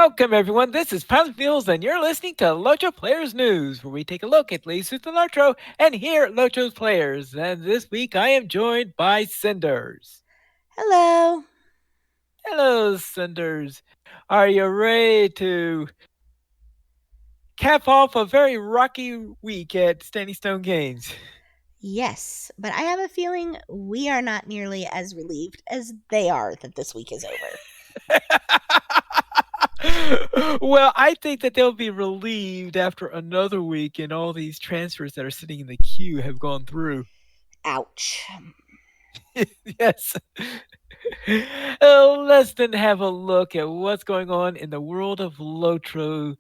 Welcome, everyone. This is Pound Wheels, and you're listening to LOTRO Players News, where we take a look at latest with the LOTRO and hear LOTRO's players. And this week, I am joined by Cinders. Hello. Hello, Cinders. Are you ready to cap off a very rocky week at Standing Stone Games? Yes, but I have a feeling we are not nearly as relieved as they are that this week is over. Well, I think that they'll be relieved after another week and all these transfers that are sitting in the queue have gone through. Ouch. Yes. Let's then have a look at what's going on in the world of LOTRO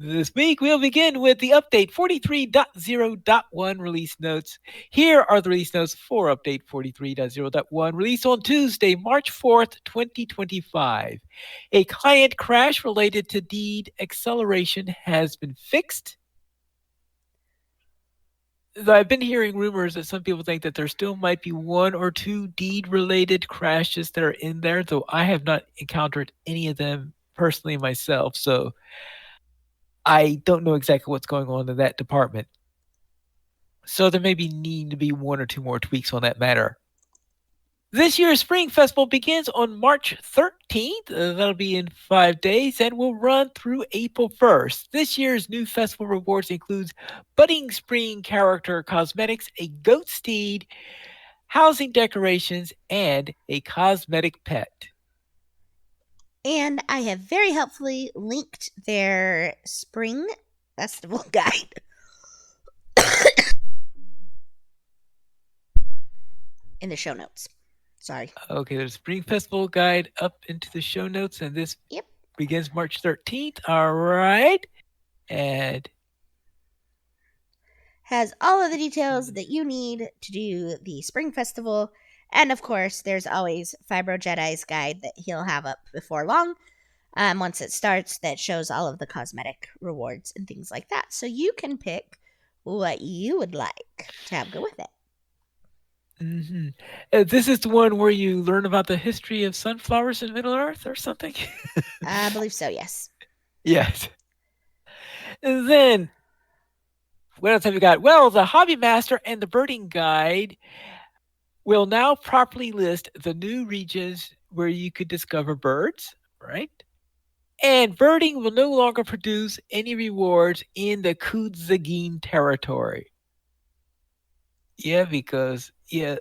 this week. We'll begin with the update 43.0.1 release notes. Here are the release notes for update 43.0.1, released on Tuesday, March 4th, 2025. A client crash related to deed acceleration has been fixed. I've been hearing rumors that some people think that there still might be one or two deed-related crashes that are in there, though I have not encountered any of them personally myself, so I don't know exactly what's going on in that department. So there may need to be one or two more tweaks on that matter. This year's Spring Festival begins on March 13th. That'll be in 5 days and will run through April 1st. This year's new festival rewards includes budding spring character cosmetics, a goat steed, housing decorations, and a cosmetic pet. And I have very helpfully linked their Spring Festival guide. In the show notes. Sorry. Okay, there's a Spring Festival guide up into the show notes, and this begins March 13th. All right. And has all of the details that you need to do the Spring Festival. And of course, there's always Fibro Jedi's guide that he'll have up before long. Once it starts, that shows all of the cosmetic rewards and things like that. So you can pick what you would like to have go with it. Mm-hmm. This is the one where you learn about the history of sunflowers in Middle Earth or something? I believe so, yes. Yes. And then, what else have we got? Well, the Hobby Master and the Birding Guide will now properly list the new regions where you could discover birds, right? And birding will no longer produce any rewards in the Kudzagin territory. Yeah, because they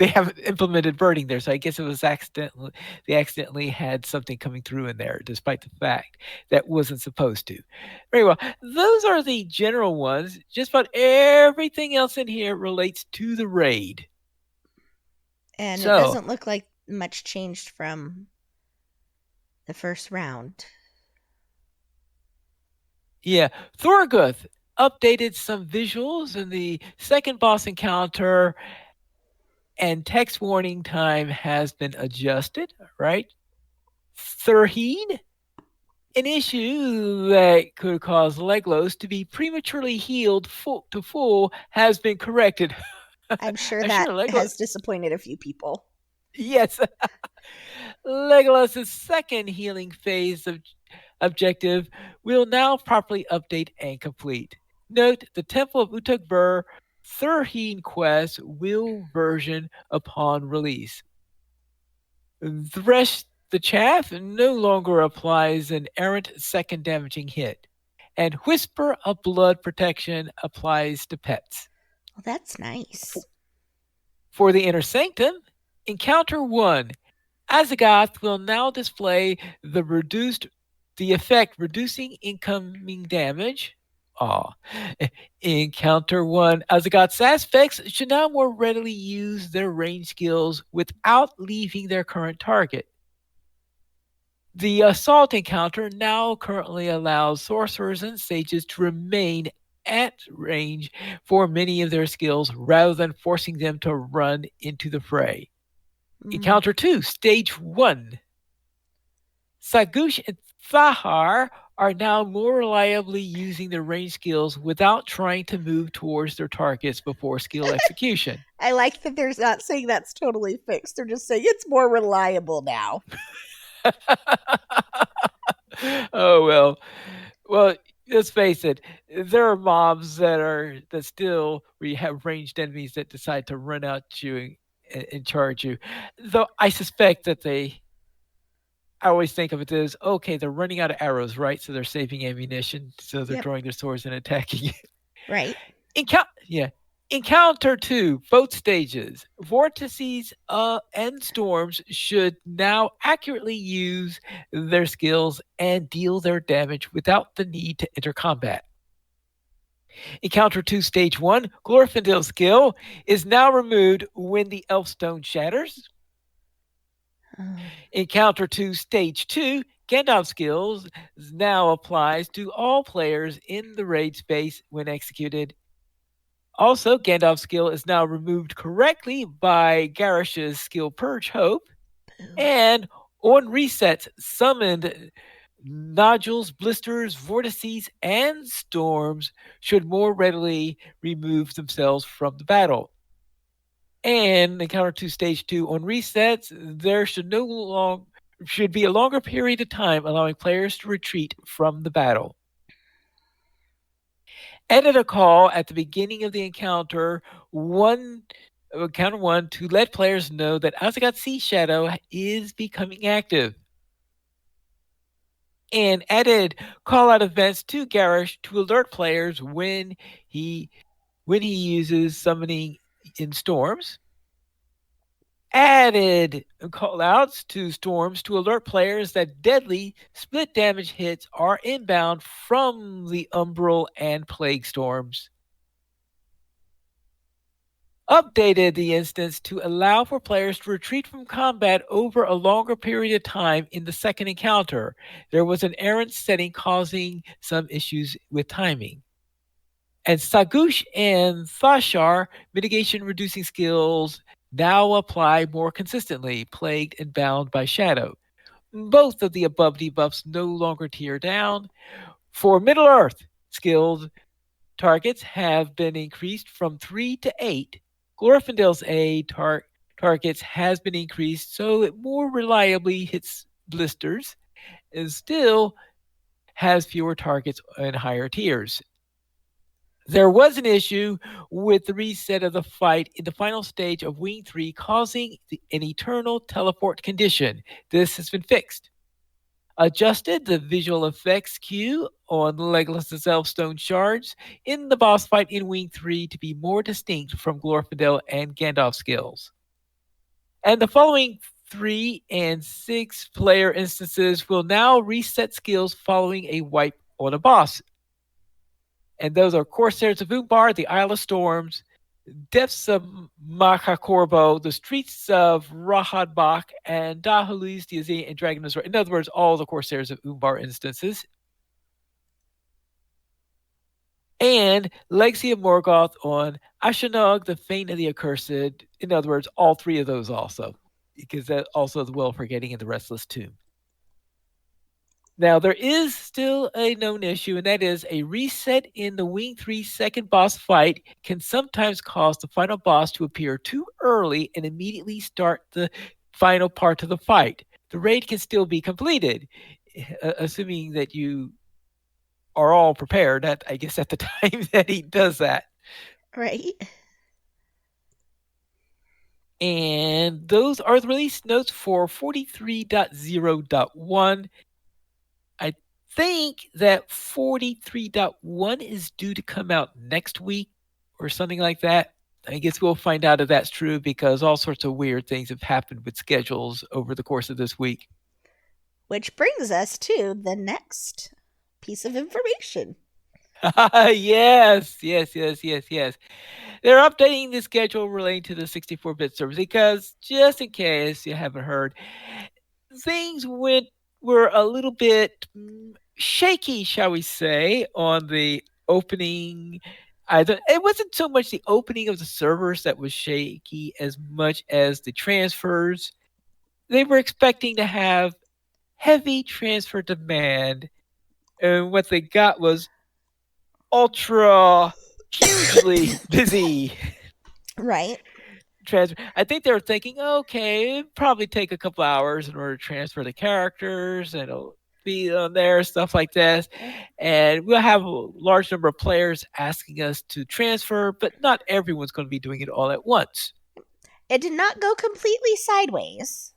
haven't implemented birding there, so I guess it was they accidentally had something coming through in there, despite the fact that wasn't supposed to. Very well. Those are the general ones. Just about everything else in here relates to the raid. And it doesn't look like much changed from the first round. Yeah, Thorguth updated some visuals in the second boss encounter, and text warning time has been adjusted, right? Thurheen, an issue that could cause Leglos to be prematurely healed to full, has been corrected. I'm sure that has disappointed a few people. Yes. Legolas' second healing phase objective will now properly update and complete. Note, the Temple of Utagburr Thurheen quest will version upon release. Thresh the Chaff no longer applies an errant second damaging hit, and Whisper of Blood protection applies to pets. Well, that's nice. For the Inner Sanctum, Encounter 1, Azagoth will now display the effect reducing incoming damage. Encounter 1, Azagoth's aspects should now more readily use their range skills without leaving their current target. The Assault encounter now currently allows sorcerers and sages to remain at range for many of their skills rather than forcing them to run into the fray. Encounter 2, Stage 1. Sagush and Thahar are now more reliably using their range skills without trying to move towards their targets before skill execution. I like that they're not saying that's totally fixed. They're just saying it's more reliable now. Oh well. Let's face it. There are mobs that still where you have ranged enemies that decide to run out at you and charge you. Though I suspect that I always think of it as okay, they're running out of arrows, right? So they're saving ammunition, so they're Yep. drawing their swords and attacking you. Right. Yeah. Encounter 2, both stages. Vortices and storms should now accurately use their skills and deal their damage without the need to enter combat. Encounter 2, Stage 1, Glorfindel's skill is now removed when the Elfstone shatters. Oh, Encounter 2, Stage 2, Gandalf skills now applies to all players in the raid space when executed. Also, Gandalf's skill is now removed correctly by Garish's skill Purge Hope, boo. and on resets, summoned nodules, blisters, vortices, and storms should more readily remove themselves from the battle. And encounter 2 stage 2 on resets, there should be a longer period of time allowing players to retreat from the battle. Edit a call at the beginning of the encounter one to let players know that Azagot Sea Shadow is becoming active. And added call out events to Garish to alert players he when he uses summoning in storms. Added call outs to storms to alert players that deadly split damage hits are inbound from the Umbral and Plague storms. Updated the instance to allow for players to retreat from combat over a longer period of time in the second encounter. There was an errant setting causing some issues with timing. And Sagush and Thashar mitigation reducing skills now apply more consistently, plagued and bound by shadow. Both of the above debuffs no longer tear down. For Middle Earth skills, targets have been increased from 3 to 8. Glorfindel's targets has been increased so it more reliably hits blisters and still has fewer targets in higher tiers. There was an issue with the reset of the fight in the final stage of Wing 3 causing an eternal teleport condition. This has been fixed. Adjusted the visual effects queue on Legolas's Elfstone shards in the boss fight in Wing 3 to be more distinct from Glorfindel and Gandalf skills. And the following 3 and 6 player instances will now reset skills following a wipe on a boss. And those are Corsairs of Umbar, the Isle of Storms, Depths of Makakorbo, the Streets of Rahadbach, and Dahulis, the Azine, and Dragon Resort. In other words, all the Corsairs of Umbar instances. And Legacy of Morgoth on Ashinog, the Fane of the Accursed. In other words, all three of those also, because that also the Well Forgetting and the Restless Tomb. Now, there is still a known issue, and that is a reset in the Wing 3 second boss fight can sometimes cause the final boss to appear too early and immediately start the final part of the fight. The raid can still be completed, assuming that you are all prepared, I guess, at the time that he does that. Right. And those are the release notes for 43.0.1. I think that 43.1 is due to come out next week or something like that. I guess we'll find out if that's true because all sorts of weird things have happened with schedules over the course of this week. Which brings us to the next piece of information. Yes. They're updating the schedule relating to the 64-bit servers because just in case you haven't heard, things were a little bit shaky, shall we say, on the opening. It wasn't so much the opening of the servers that was shaky as much as the transfers. They were expecting to have heavy transfer demand, and what they got was ultra hugely busy Right. transfer. I think they were thinking, okay, it'd probably take a couple hours in order to transfer the characters, and speed on there, stuff like this. And we'll have a large number of players asking us to transfer, but not everyone's going to be doing it all at once. It did not go completely sideways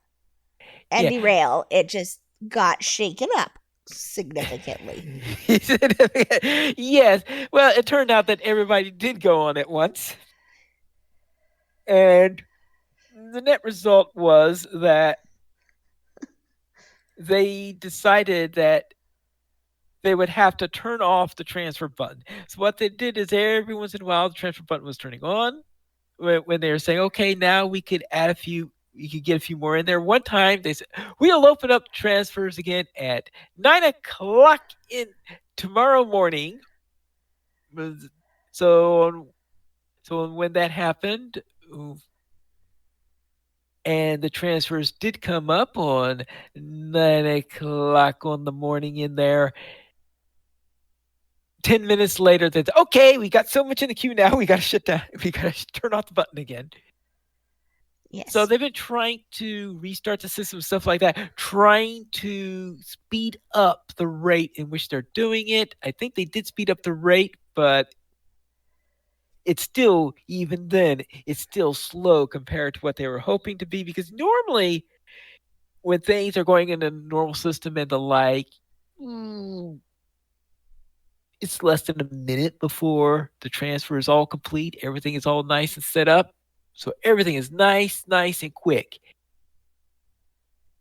and Yeah. derail. It just got shaken up significantly. Yes. Well, it turned out that everybody did go on at once. And the net result was that they decided that they would have to turn off the transfer button. So what they did is every once in a while the transfer button was turning on when they were saying, okay, now we could add a few, you could get a few more in there. One time they said, we'll open up transfers again at 9 o'clock in tomorrow morning. So, so when that happened, and the transfers did come up on 9 o'clock on the morning in there. 10 minutes later, that's okay. We got so much in the queue now. We got to shut down. We got to turn off the button again. So Yes. they've been trying to restart the system, stuff like that, trying to speed up the rate in which they're doing it. I think they did speed up the rate, but it's still, even then, it's still slow compared to what they were hoping to be. Because normally, when things are going in a normal system and the like, mm, it's less than a minute before the transfer is all complete. Everything is all nice and set up. So everything is nice and quick.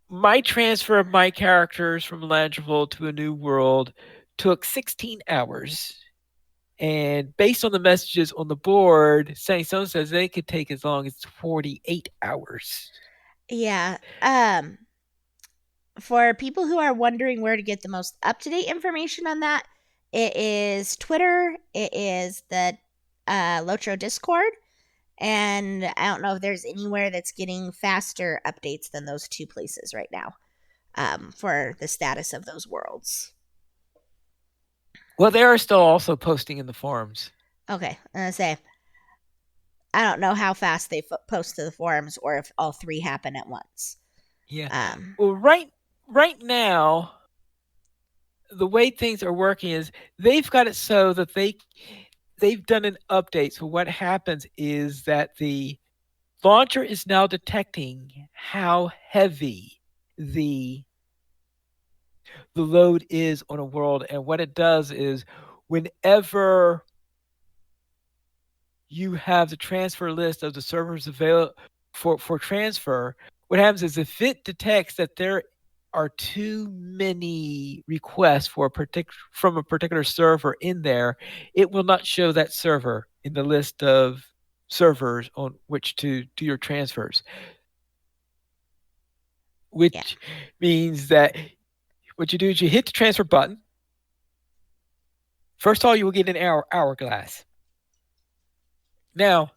My transfer of my characters from Langeville to a new world took 16 hours. And based on the messages on the board, Sang Sung says they could take as long as 48 hours. Yeah. For people who are wondering where to get the most up to date information on that, it is Twitter, it is the LOTRO Discord, and I don't know if there's anywhere that's getting faster updates than those two places right now for the status of those worlds. Well, they are still also posting in the forums. Okay, I'm gonna say I don't know how fast they post to the forums or if all three happen at once. Yeah. Um, Well, right now, the way things are working is they've got it so that they've done an update. So what happens is that the launcher is now detecting how heavy the the load is on a world, and what it does is whenever you have the transfer list of the servers available for transfer, what happens is if it detects that there are too many requests for from a particular server in there, it will not show that server in the list of servers on which to do your transfers. yeah. Which means that what you do is you hit the transfer button. First of all, you will get an hourglass. Now,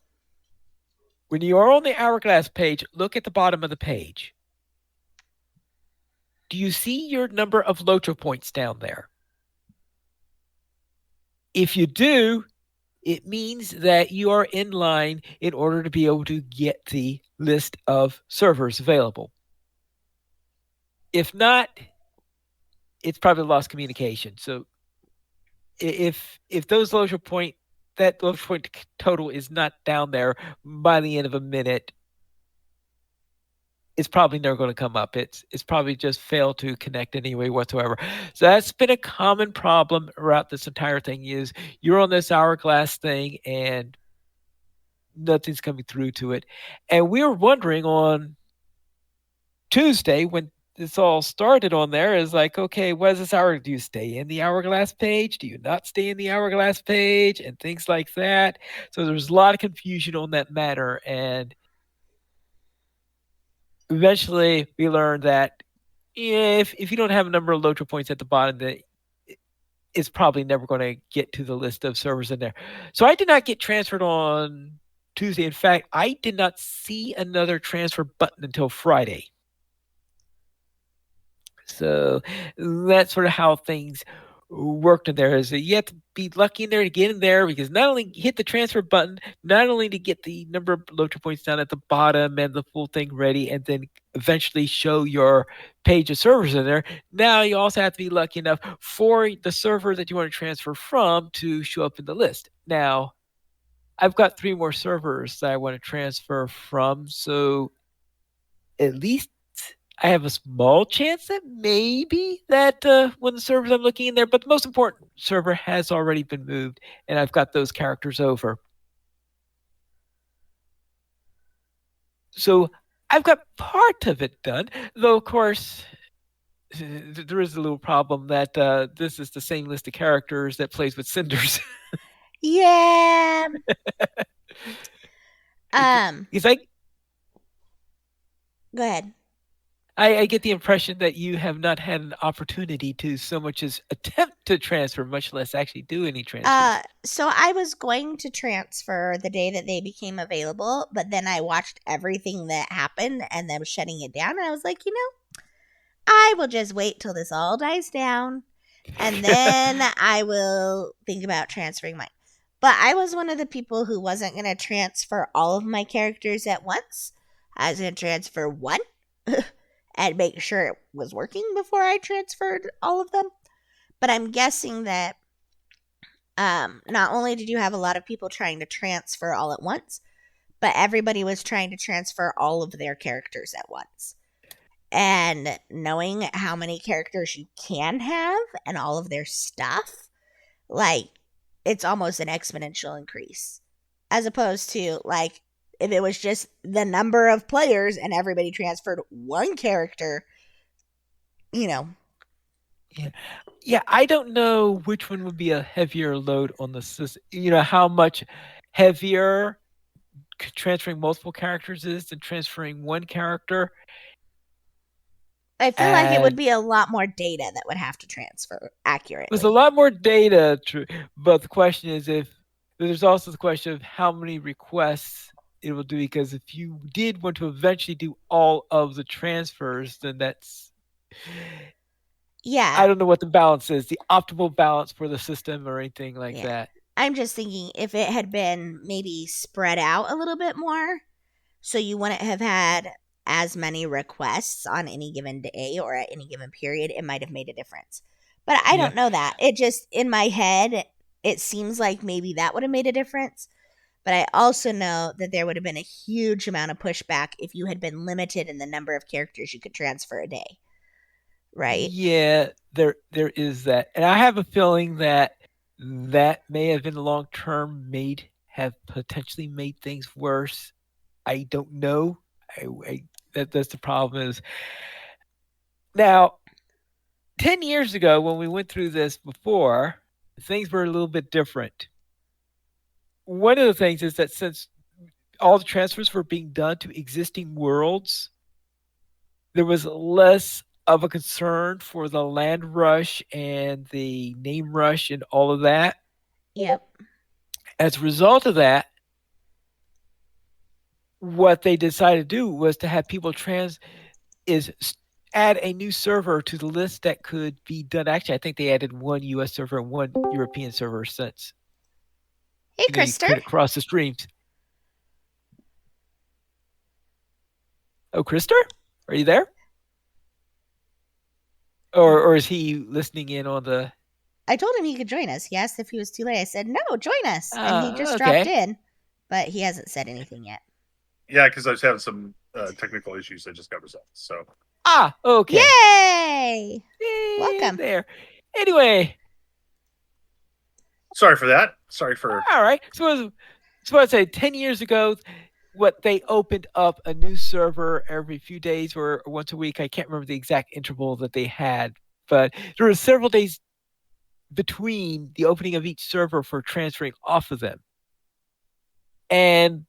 when you are on the hourglass page, look at the bottom of the page. Do you see your number of LOTRO points down there? If you do, it means that you are in line in order to be able to get the list of servers available. If not, it's probably lost communication. So if those LOTRO point that LOTRO point total is not down there by the end of a minute, it's probably never going to come up. It's probably just failed to connect anyway whatsoever. So that's been a common problem throughout this entire thing. Is you're on this hourglass thing and nothing's coming through to it, and we were wondering on Tuesday when this all started on there is like, okay, what is this hour? Do you stay in the hourglass page? Do you not stay in the hourglass page? And things like that. So there's a lot of confusion on that matter, and eventually we learned that if you don't have a number of LOTRO points at the bottom, that it's probably never going to get to the list of servers in there. So I did not get transferred on Tuesday. In fact, I did not see another transfer button until Friday. So that's sort of how things worked in there. Is that you have to be lucky in there to get in there because not only hit the transfer button, not only to get the number of LOTRO points down at the bottom and the full thing ready, and then eventually show your page of servers in there. Now you also have to be lucky enough for the server that you want to transfer from to show up in the list. Now, I've got three more servers that I want to transfer from, so at least I have a small chance that maybe that one of the servers I'm looking in there, but the most important server has already been moved, and I've got those characters over. So I've got part of it done, though of course there is a little problem that this is the same list of characters that plays with Cinders. Yeah. Um, Because I, Go ahead. I get the impression that you have not had an opportunity to so much as attempt to transfer, much less actually do any transfers. So I was going to transfer the day that they became available, but then I watched everything that happened and them shutting it down, and I was like, I will just wait till this all dies down, and then I will think about transferring mine. But I was one of the people who wasn't going to transfer all of my characters at once. I was going to transfer one and make sure it was working before I transferred all of them. But I'm guessing that not only did you have a lot of people trying to transfer all at once, but everybody was trying to transfer all of their characters at once. And knowing how many characters you can have and all of their stuff, like, it's almost an exponential increase. As opposed to, like, if it was just the number of players and everybody transferred one character, you know. Yeah. Yeah, I don't know which one would be a heavier load on the system. How much heavier transferring multiple characters is than transferring one character. I feel like it would And be a lot more data that would have to transfer there's a accurately. lot more data, but the question is if there's also the question of how many requests it will do. Because if you did want to eventually do all of the transfers, then that's Yeah, I don't know what the balance is, the optimal balance for the system or anything like yeah. that. I'm just thinking if it had been maybe spread out a little bit more, so you wouldn't have had as many requests on any given day or at any given period, it might have made a difference. But I Yeah. don't know that. It just, in my head, it seems like maybe that would have made a difference. But I also know that there would have been a huge amount of pushback if you had been limited in the number of characters you could transfer a day, right? Yeah, there is that. And I have a feeling that that may have in the long term made have potentially made things worse. I don't know. That's the problem is now 10 years ago when we went through this before, things were a little bit different. One of the things is that since all the transfers were being done to existing worlds, there was less of a concern for the land rush and the name rush and all of that. Yep. As a result of that, what they decided to do was to have people is add a new server to the list that could be done. Actually, I think they added one US server and one European server since Hey, you Krister. could cross the streams. Oh, Krister, are you there? Or is he listening in on the? I told him he could join us. He asked if he was too late. I said, no, join us. And he just dropped Okay. in, but he hasn't said anything yet. Yeah, because I was having some technical issues that just got resolved. So Okay. Yay! Hey, Welcome. there. Anyway, sorry for that. Sorry for all right. So I'd say 10 years ago, what they opened up a new server every few days or once a week. I can't remember the exact interval that they had, but there were several days between the opening of each server for transferring off of them. And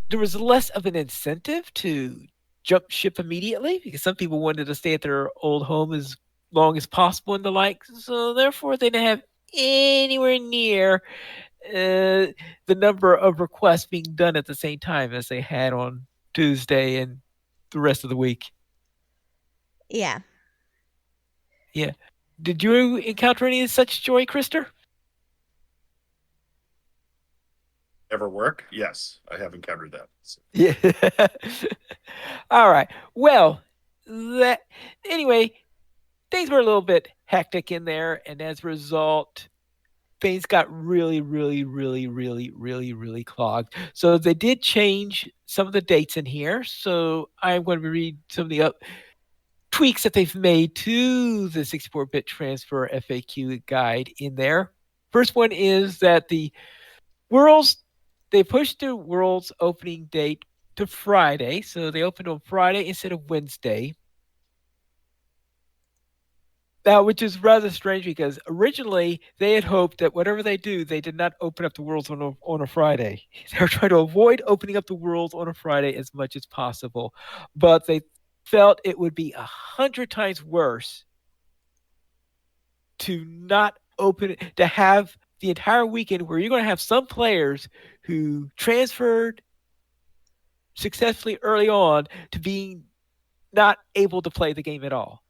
there was less of an incentive to jump ship immediately because some people wanted to stay at their old home as long as possible and the like. So therefore, they didn't have anywhere near the number of requests being done at the same time as they had on Tuesday and the rest of the week. Yeah. Yeah. Did you encounter any such joy, Krister? ever work, yes, I have encountered that. So, Yeah. All right. Well, that anyway, things were a little bit hectic in there, and as a result, things got really, really, really, really, really, really clogged. So they did change some of the dates in here. So I'm going to read some of the tweaks that they've made to the 64-bit transfer FAQ guide in there. First one is that the Worlds they pushed the Worlds opening date to Friday, so they opened on Friday instead of Wednesday. Now, which is rather strange because originally they had hoped that whatever they do, they did not open up the worlds on a Friday. They were trying to avoid opening up the worlds on a Friday as much as possible, but they felt it would be 100 times worse to not open it, to have the entire weekend where you're going to have some players who transferred successfully early on to being not able to play the game at all.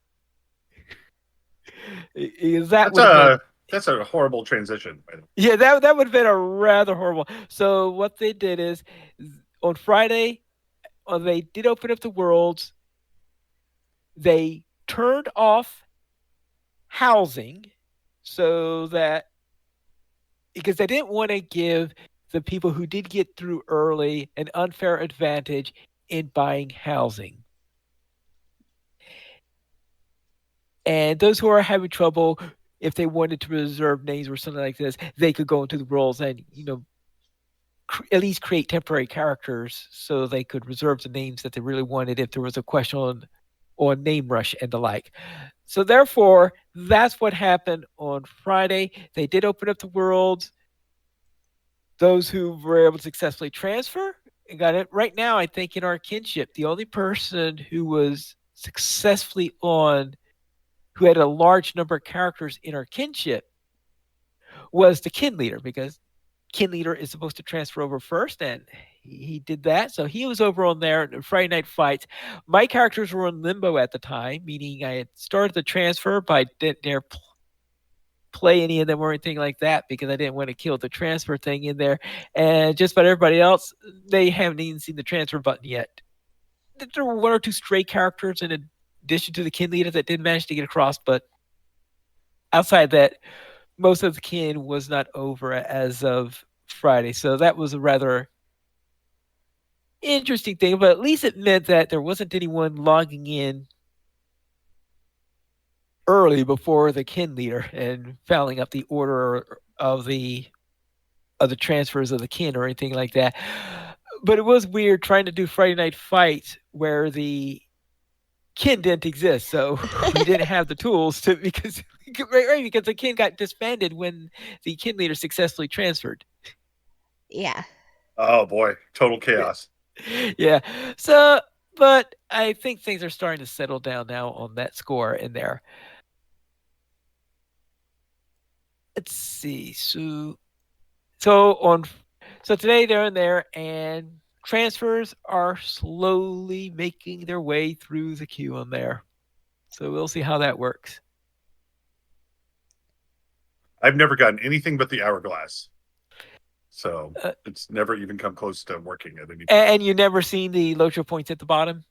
That that's would have been a horrible transition. yeah, that would have been a rather horrible. So what they did is on Friday, they did open up the worlds. They turned off housing so that because they didn't want to give the people who did get through early an unfair advantage in buying housing. And those who are having trouble, if they wanted to reserve names or something like this, they could go into the roles and at least create temporary characters so they could reserve the names that they really wanted if there was a question on name rush and the like. So therefore, that's what happened on Friday. They did open up the worlds. Those who were able to successfully transfer and got it. Right now, I think in our kinship, the only person who was successfully on who had a large number of characters in our kinship was the kin leader because kin leader is supposed to transfer over first, and he did that. So he was over on there Friday Night Fights. My characters were in limbo at the time, meaning I had started the transfer, but I didn't dare play any of them or anything like that because I didn't want to kill the transfer thing in there. And just about everybody else, they haven't even seen the transfer button yet. There were one or two stray characters in addition to the kin leader that did manage to get across, but outside that, most of the kin was not over as of Friday. So that was a rather interesting thing, but at least it meant that there wasn't anyone logging in early before the kin leader and fouling up the order of the transfers of the kin or anything like that. But it was weird trying to do Friday Night Fights where the kin didn't exist, so we didn't have the tools to because because the kin got disbanded when the kin leader successfully transferred. Yeah. Oh boy, total chaos. Yeah. So, but I think things are starting to settle down now on that score in there. Let's see. So on so today they're in there and transfers are slowly making their way through the queue on there. So we'll see how that works. I've never gotten anything but the hourglass, so Uh, it's never even come close to working at any point. and you never seen the LOTRO points at the bottom?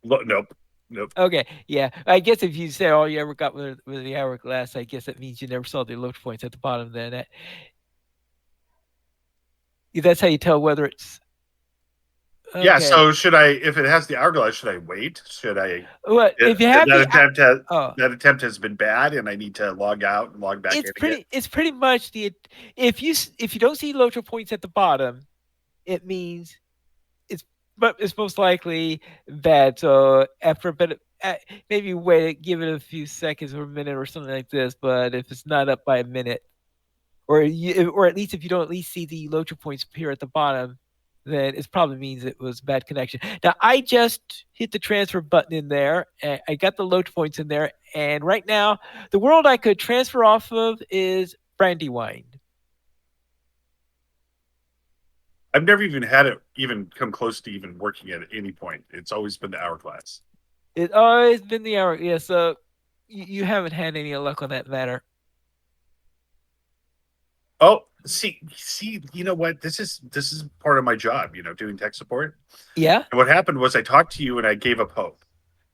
Nope, nope. Okay, yeah. I guess if you say all you ever got with the hourglass, I guess that means you never saw the LOTRO points at the bottom. Then that's how you tell whether it's Yeah. okay. So should I, if it has the hourglass, should I wait? Should I? Well, if you have oh, That attempt has been bad, and I need to log out and log back in again. it's pretty much the if you don't see LOTRO points at the bottom, it means it's but it's most likely bad. So after a bit, maybe wait, give it a few seconds or a minute or something like this. But if it's not up by a minute, or at least if you don't at least see the LOTRO points appear at the bottom, then it probably means it was bad connection. Now I just hit the transfer button in there, and I got the LOTRO points in there, and right now the world I could transfer off of is Brandywine. I've never even had it even come close to even working at any point. It's always been the hourglass. It's always been the hour. Yeah, so you haven't had any luck on that matter. Oh, See, you know what? This is part of my job. Doing tech support. Yeah. And what happened was I talked to you and I gave up hope,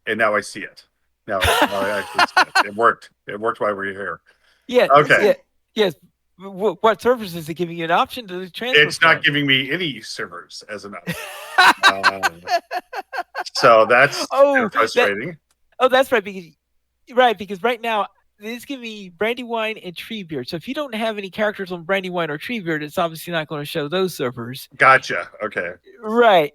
and now I see it. Now I actually see it. It worked. It worked while we were here. Yeah. Okay, Yeah. Yes. What servers is it giving you an option to transfer it's not from? giving me any servers as an option. So that's kind oh, of that. frustrating. Oh, that's right because right now it's giving me Brandywine and Treebeard. So if you don't have any characters on Brandywine or Treebeard, it's obviously not going to show those servers. Gotcha. Okay. Right.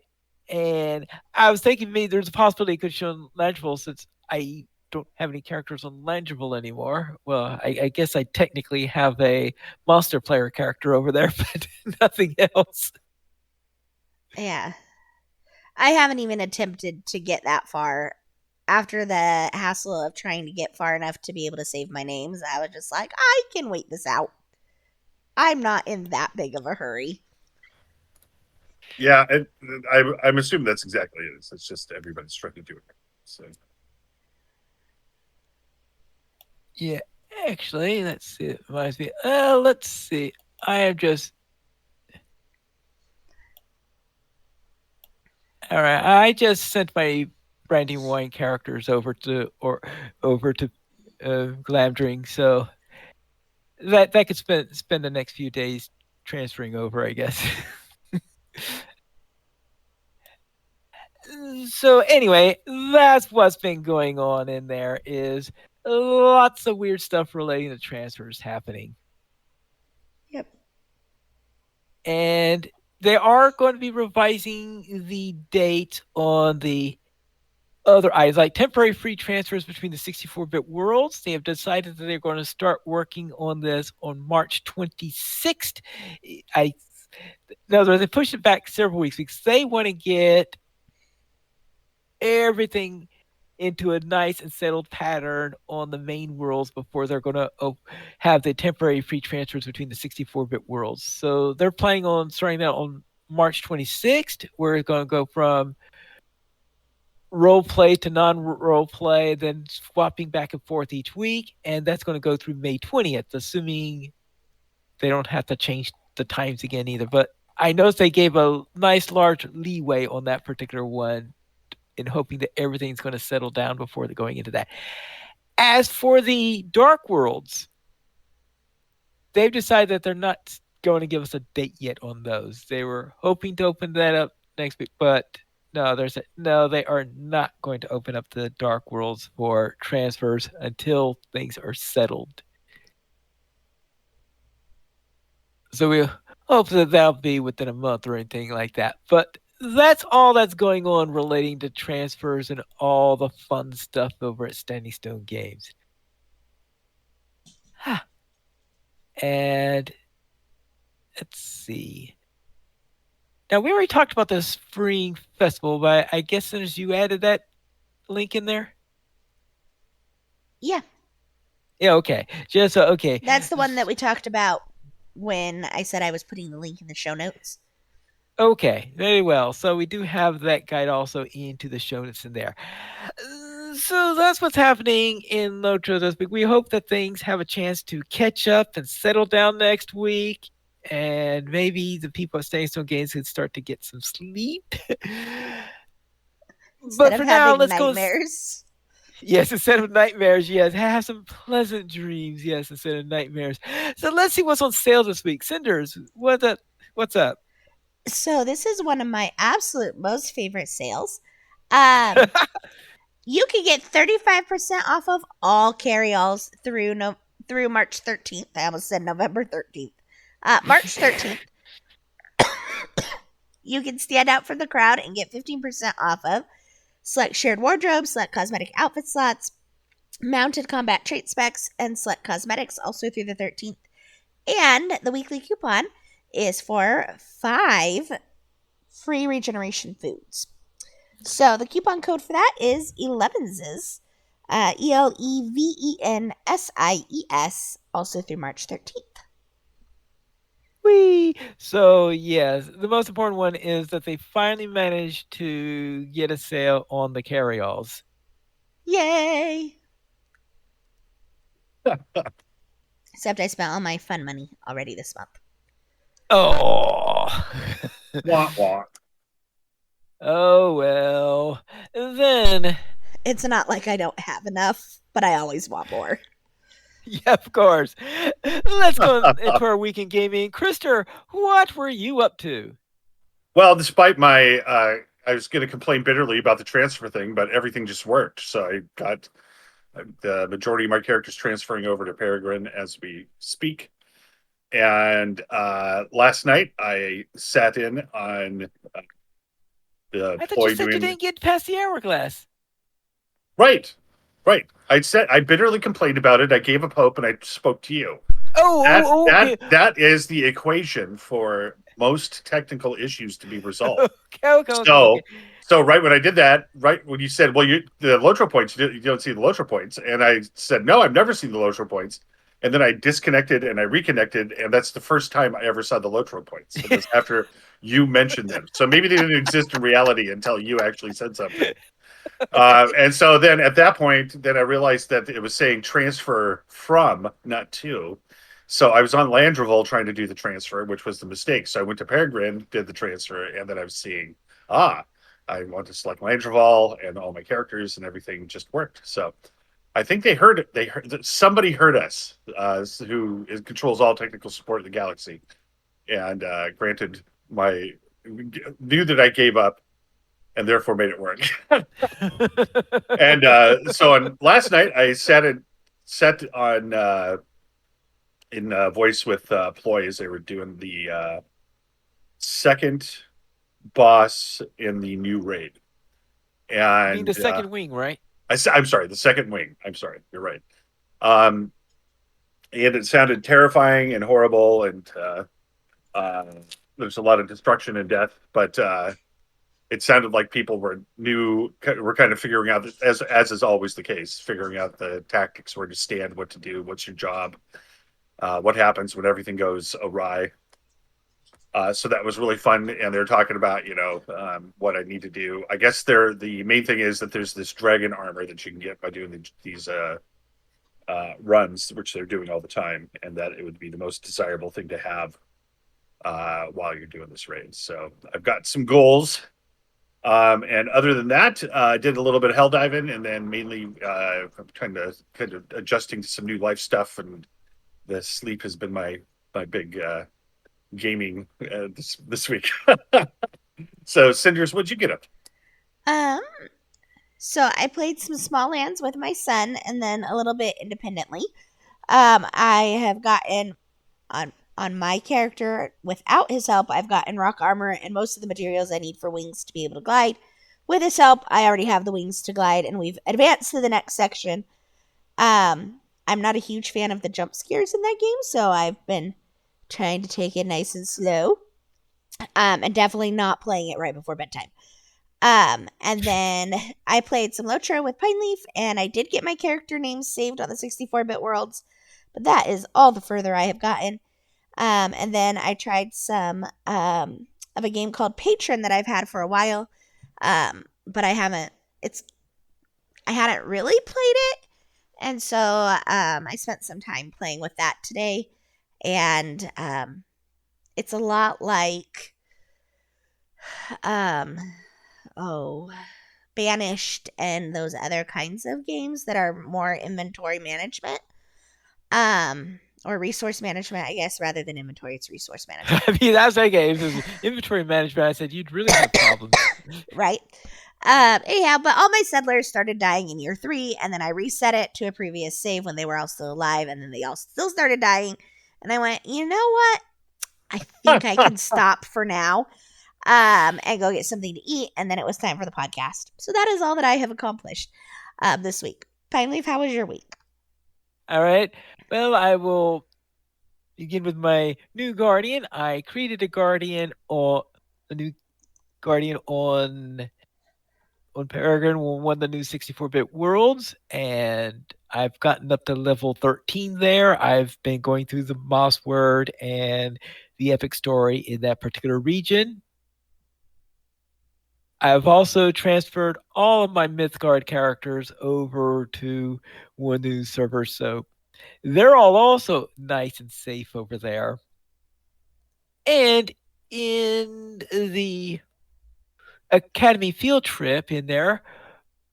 And I was thinking maybe there's a possibility it could show Langible since I don't have any characters on Langible anymore. Well, I guess I technically have a monster player character over there, but nothing else. Yeah. I haven't even attempted to get that far. After the hassle of trying to get far enough to be able to save my names, I was just like, I can wait this out. I'm not in that big of a hurry. Yeah, and I'm assuming that's exactly it. It's just everybody's trying to do it. So Yeah, actually, let's see. It reminds me. Let's see. I am just all right. I just sent my Brandywine characters over to Glamdring, so that could spend the next few days transferring over, I guess. So anyway, that's what's been going on in there. Is lots of weird stuff relating to transfers happening, Yep. and they are going to be revising the date on the other items, like temporary free transfers between the 64-bit worlds. They have decided that they're going to start working on this on March 26th. I In other words, they pushed it back several weeks because they want to get everything into a nice and settled pattern on the main worlds before they're going to have the temporary free transfers between the 64-bit worlds. So they're planning on starting that on March 26th, where it's going to go from role play to non role play, then swapping back and forth each week. And that's going to go through May 20th, assuming they don't have to change the times again either. But I noticed they gave a nice large leeway on that particular one in hoping that everything's going to settle down before they're going into that. As for the Dark Worlds, they've decided that they're not going to give us a date yet on those. They were hoping to open that up next week, but no, they are not going to open up the Dark Worlds for transfers until things are settled. So we hope that that'll be within a month or anything like that. But that's all that's going on relating to transfers and all the fun stuff over at Standing Stone Games. And let's see. Now we already talked about the spring festival, but I guess as you added that link in there. Yeah. Yeah. Okay. Just okay. That's the one that we talked about when I said I was putting the link in the show notes. Okay, very well. So we do have that guide also into the show notes in there. So that's what's happening in LOTRO this week. We hope that things have a chance to catch up and settle down next week. And maybe the people at Staying Stone Games can start to get some sleep. Instead But of for now, having let's go. nightmares. Yes, instead of nightmares, yes, have some pleasant dreams. Yes, instead of nightmares. So let's see what's on sale this week. Cinders, what's up? So this is one of my absolute most favorite sales. Um, you can get 35% off of all carry-alls through March 13th. I almost said November 13th. March 13th. You can stand out from the crowd and get 15% off of select shared wardrobes, select cosmetic outfit slots, mounted combat trait specs, and select cosmetics also through the 13th. And the weekly coupon is for 5 free regeneration foods. So the coupon code for that is ELEVENSIES, ELEVENSIES, also through March 13th. Whee! So yes, the most important one is that they finally managed to get a sale on the carry-alls. Yay! Except I spent all my fun money already this month. Oh. Wah, wah. Oh well. Then, It's not like I don't have enough, but I always want more. yeah, of course. Let's go into our week in gaming. Krister, what were you up to? Well, despite my, I was going to complain bitterly about the transfer thing, but everything just worked. So I got the majority of my characters transferring over to Peregrine as we speak. And last night I sat in on the I thought you ploy said you doing didn't get past the hourglass. right, right. I bitterly complained about it. I gave up hope, and I spoke to you. That Okay. that that is the equation for most technical issues to be resolved. Okay. So, so right when I did that, right when you said, "Well, the LOTRO points, you don't see the LOTRO points," and I said, "No, I've never seen the LOTRO points." And then I disconnected and I reconnected, and that's the first time I ever saw the LOTRO points. It was after you mentioned them. So maybe they didn't exist in reality until you actually said something. And so then at that point, then I realized that it was saying transfer from, not to. So I was on Landreval trying to do the transfer, which was the mistake. So I went to Peregrine, did the transfer, and then I was seeing, ah, I want to select Landreval, and all my characters and everything just worked. So I think they heard it. They heard somebody heard us, who controls all technical support in the galaxy, and granted my knew that I gave up and therefore made it work. And so on last night, I sat on in voice with Ploy as they were doing the second boss in the new raid, You mean the and second wing, right? I'm sorry, the second wing. I'm sorry, you're right. Um, and it sounded terrifying and horrible, and uh, there's a lot of destruction and death, but it sounded like people were kind of figuring out, as is always the case, figuring out the tactics, where to stand, what to do, what's your job, what happens when everything goes awry. So that was really fun, and they're talking about what I need to do. I guess the main thing is that there's this dragon armor that you can get by doing these runs, which they're doing all the time, and that it would be the most desirable thing to have while you're doing this raid. So I've got some goals. And other than that, I did a little bit of hell diving, and then mainly I'm kind of adjusting to some new life stuff, and the sleep has been my big gaming this week. So, Cinders, what'd you get up? Um, so I played some small lands with my son and then a little bit independently. I have gotten on my character without his help. I've gotten rock armor and most of the materials I need for wings to be able to glide. With his help, I already have the wings to glide, and we've advanced to the next section. I'm not a huge fan of the jump scares in that game, so I've been trying to take it nice and slow. And definitely not playing it right before bedtime. And then I played some LOTRO with Pineleaf, and I did get my character names saved on the 64-bit worlds, but that is all the further I have gotten. And then I tried some of a game called Patron that I've had for a while, but I hadn't really played it, and so I spent some time playing with that today, and it's a lot like um, oh, Banished and those other kinds of games that are more inventory management. Or resource management, I guess, rather than inventory, it's resource management. I mean, that's like it was inventory management. I said you'd really have problems. Right? Anyhow, but all my settlers started dying in year 3, and then I reset it to a previous save when they were all still alive, and then they all still started dying. And I went, you know what? I think I can stop for now, and go get something to eat. And then it was time for the podcast. So that is all that I have accomplished this week. Pine Leaf, how was your week? All right. Well, I will begin with my new guardian. I created a new guardian on Peregrine, one of the new 64-bit worlds, and I've gotten up to level 13 there. I've been going through the Moss Word and the epic story in that particular region. I've also transferred all of my Mythgard characters over to one new server, so they're all also nice and safe over there. And in the Academy field trip in there,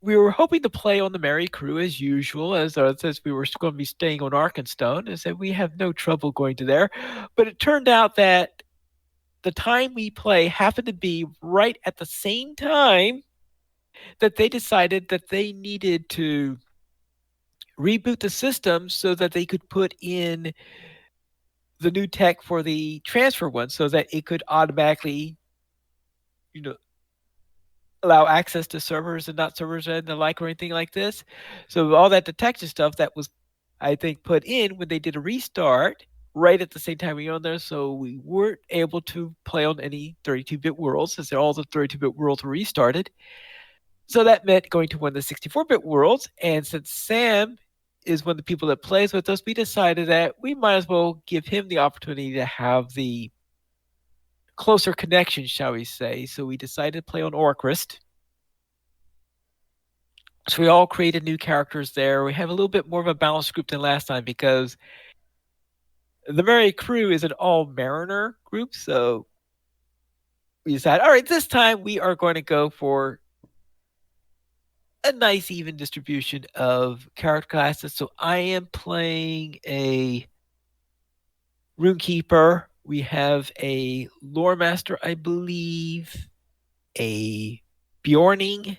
we were hoping to play on the Merry Crew as usual, since we were going to be staying on Arkenstone, and said we have no trouble going to there. But it turned out that the time we play happened to be right at the same time that they decided that they needed to reboot the system so that they could put in the new tech for the transfer one so that it could automatically, you know, allow access to servers and not servers and the like or anything like this. So all that detection stuff that was, I think, put in when they did a restart right at the same time we were on there, so we weren't able to play on any 32-bit worlds since all the 32-bit worlds were restarted. So that meant going to one of the 64-bit worlds, and since Sam is one of the people that plays with us, we decided that we might as well give him the opportunity to have the closer connection, shall we say. So we decided to play on Orcrist. So we all created new characters there. We have a little bit more of a balanced group than last time because the Merry Crew is an all Mariner group. So we decided, all right, this time we are going to go for a nice even distribution of character classes. So I am playing a Runekeeper. We have a Lore Master, I believe, a Bjorning.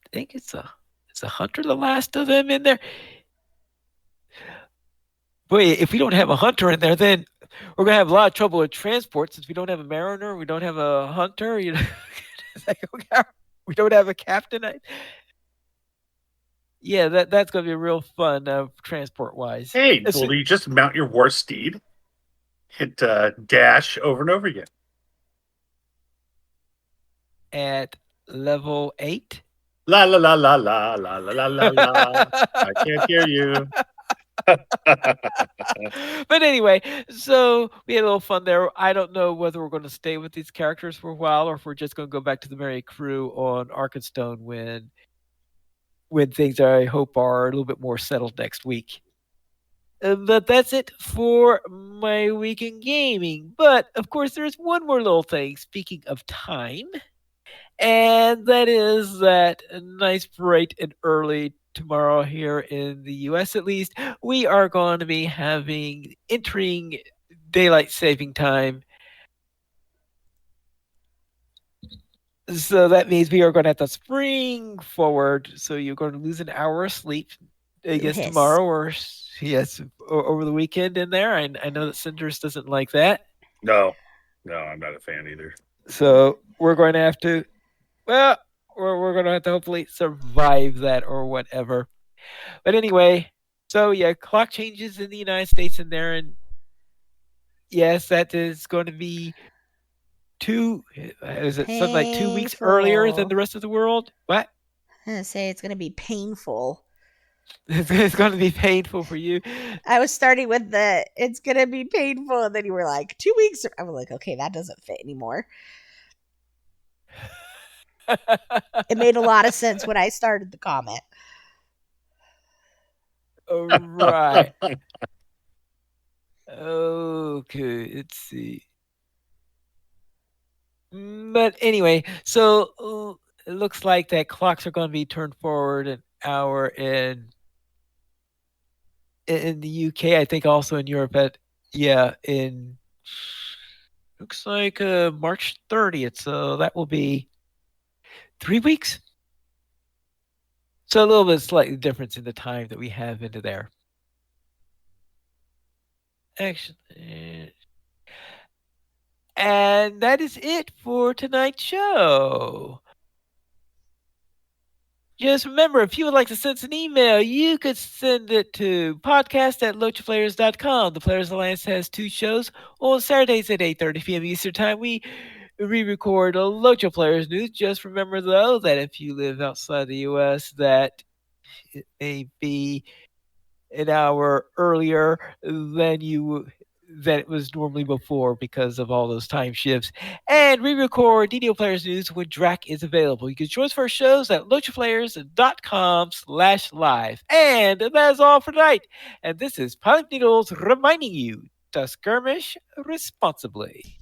I think it's a hunter, the last of them in there. Boy, if we don't have a hunter in there, then we're gonna have a lot of trouble with transport since we don't have a mariner, we don't have a hunter. You know, we don't have a captain. Yeah, that's gonna be real fun transport wise. Hey, well, you just mount your war steed, hit dash over and over again. At level 8. La la la la la la la la la la. I can't hear you. But anyway, so we had a little fun there. I don't know whether we're going to stay with these characters for a while or if we're just going to go back to the Merry Crew on Arkenstone when things I hope are a little bit more settled next week. But that's it for my week in gaming. But of course, there's one more little thing. Speaking of time, and that is that nice, bright, and early tomorrow here in the US at least, we are going to be entering daylight saving time. So that means we are going to have to spring forward. So you're going to lose an hour of sleep, I guess, tomorrow or yes, over the weekend in there. I know that Cinders doesn't like that. No, I'm not a fan either. So we're going to have to, well, we're going to have to hopefully survive that or whatever. But anyway, so yeah, clock changes in the United States in there, and yes, that is going to be something like 2 weeks earlier than the rest of the world? What? I'm going to say it's going to be painful. It's going to be painful for you. I was starting with it's going to be painful, and then you were like, 2 weeks. I was like, okay, that doesn't fit anymore. It made a lot of sense when I started the comment. All right. Okay, let's see. But anyway, so it looks like that clocks are going to be turned forward an hour in the UK. I think also in Europe. In looks like March 30th. So that will be 3 weeks. So a little bit slightly difference in the time that we have into there. Actually, and that is it for tonight's show. Just remember, if you would like to send us an email, you could send it to podcast@lotraplayers.com. The Players Alliance has 2 shows on Saturdays at 8:30 p.m. Eastern Time. We re-record LOTRO Players News. Just remember, though, that if you live outside the U.S., that it may be an hour earlier than it was normally before because of all those time shifts. And re-record DDO Players News when Drac is available. You can join us for our shows at lotraplayers.com/live. And that is all for tonight. And this is Pilot Needles reminding you to skirmish responsibly.